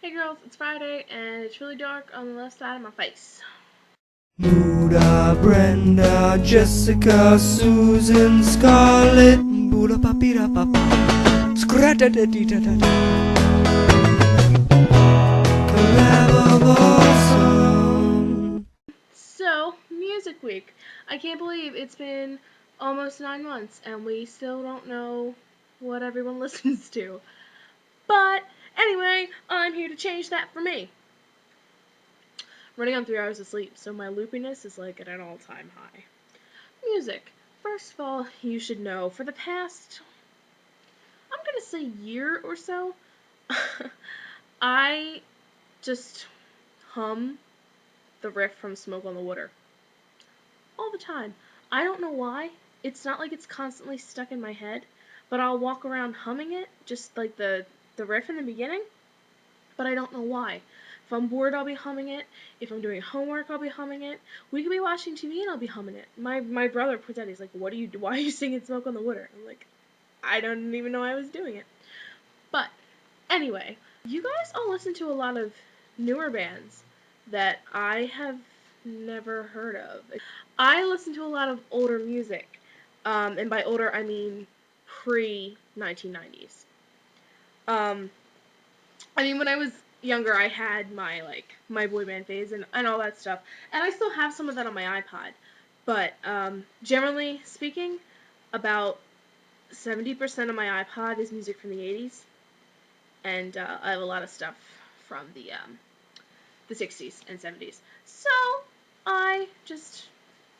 Hey girls, it's Friday and it's really dark on the left side of my face. Muda, Brenda, Jessica, Susan, Scarlett, Buda papira papa, scrata da di da da da. Awesome. So, Music Week. I can't believe it's been almost 9 months and we still don't know what everyone listens to. But anyway, I'm here to change that for me. Running on 3 hours of sleep, so my loopiness is like at an all-time high. Music. First of all, you should know, for the past, I'm gonna say year or so, I just hum the riff from Smoke on the Water all the time. I don't know why. It's not like it's constantly stuck in my head, but I'll walk around humming it, just like the riff in the beginning, but I don't know why. If I'm bored, I'll be humming it. If I'm doing homework, I'll be humming it. We could be watching TV and I'll be humming it. My brother puts out, he's like, why are you singing Smoke on the Water? I'm like, I don't even know I was doing it. But anyway, you guys all listen to a lot of newer bands that I have never heard of. I listen to a lot of older music, and by older I mean pre-1990s. I mean, when I was younger, I had my boy band phase and all that stuff, and I still have some of that on my iPod. But generally speaking, about 70% of my iPod is music from the 80s, and I have a lot of stuff from the 60s and 70s. So I just,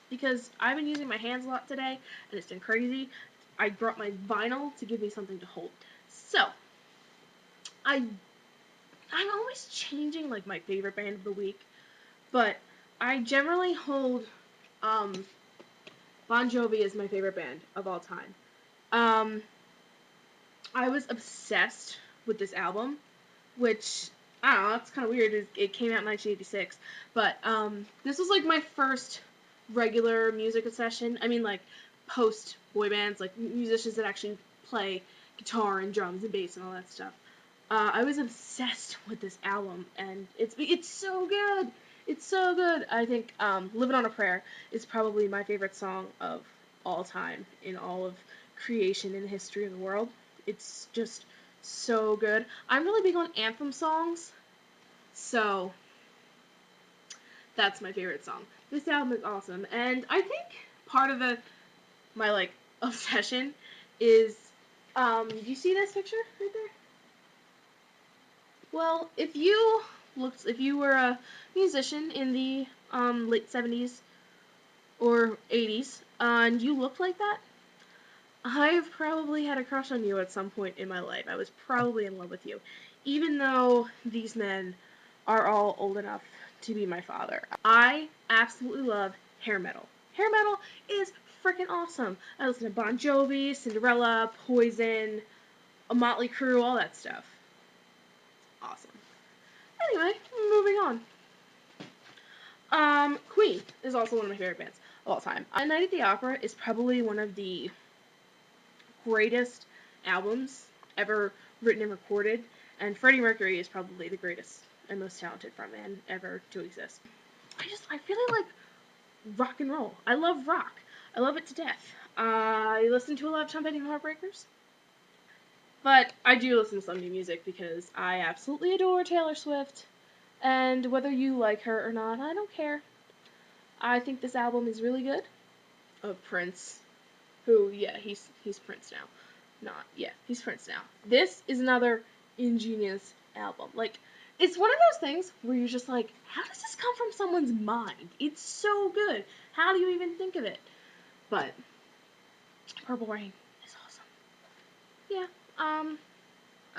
because I've been using my hands a lot today, and it's been crazy, I brought my vinyl to give me something to hold. So I'm always changing like my favorite band of the week, but I generally hold Bon Jovi as my favorite band of all time. I was obsessed with this album, which, I don't know, that's kind of weird. It came out in 1986, but this was like my first regular music session. I mean, like, post boy bands, like musicians that actually play guitar and drums and bass and all that stuff. I was obsessed with this album, and it's so good. It's so good. I think "Living on a Prayer" is probably my favorite song of all time in all of creation and the history of the world. It's just so good. I'm really big on anthem songs, so that's my favorite song. This album is awesome, and I think part of my like obsession is do you see this picture right there? Well, if you were a musician in the late 70s or 80s, and you looked like that, I've probably had a crush on you at some point in my life. I was probably in love with you, even though these men are all old enough to be my father. I absolutely love hair metal. Hair metal is freaking awesome. I listen to Bon Jovi, Cinderella, Poison, a Motley Crue, all that stuff. Awesome. Anyway, moving on. Queen is also one of my favorite bands of all time. Night at the Opera is probably one of the greatest albums ever written and recorded, and Freddie Mercury is probably the greatest and most talented frontman ever to exist. I really like rock and roll. I love rock. I love it to death. I listen to a lot of Tom Petty and Heartbreakers, but I do listen to some new music because I absolutely adore Taylor Swift, and whether you like her or not, I don't care. I think this album is really good. Of Prince, who, yeah, he's Prince now. He's Prince now. This is another ingenious album. Like, it's one of those things where you're just like, how does this come from someone's mind? It's so good. How do you even think of it? But Purple Rain is awesome. Yeah, I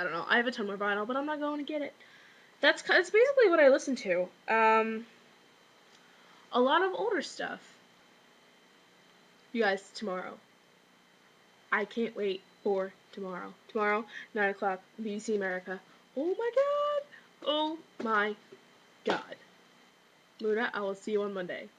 don't know. I have a ton more vinyl, but I'm not going to get it. That's basically what I listen to. A lot of older stuff. You guys, tomorrow. I can't wait for tomorrow. Tomorrow, 9 o'clock, BBC America. Oh my god! Oh my god. Luna, I will see you on Monday.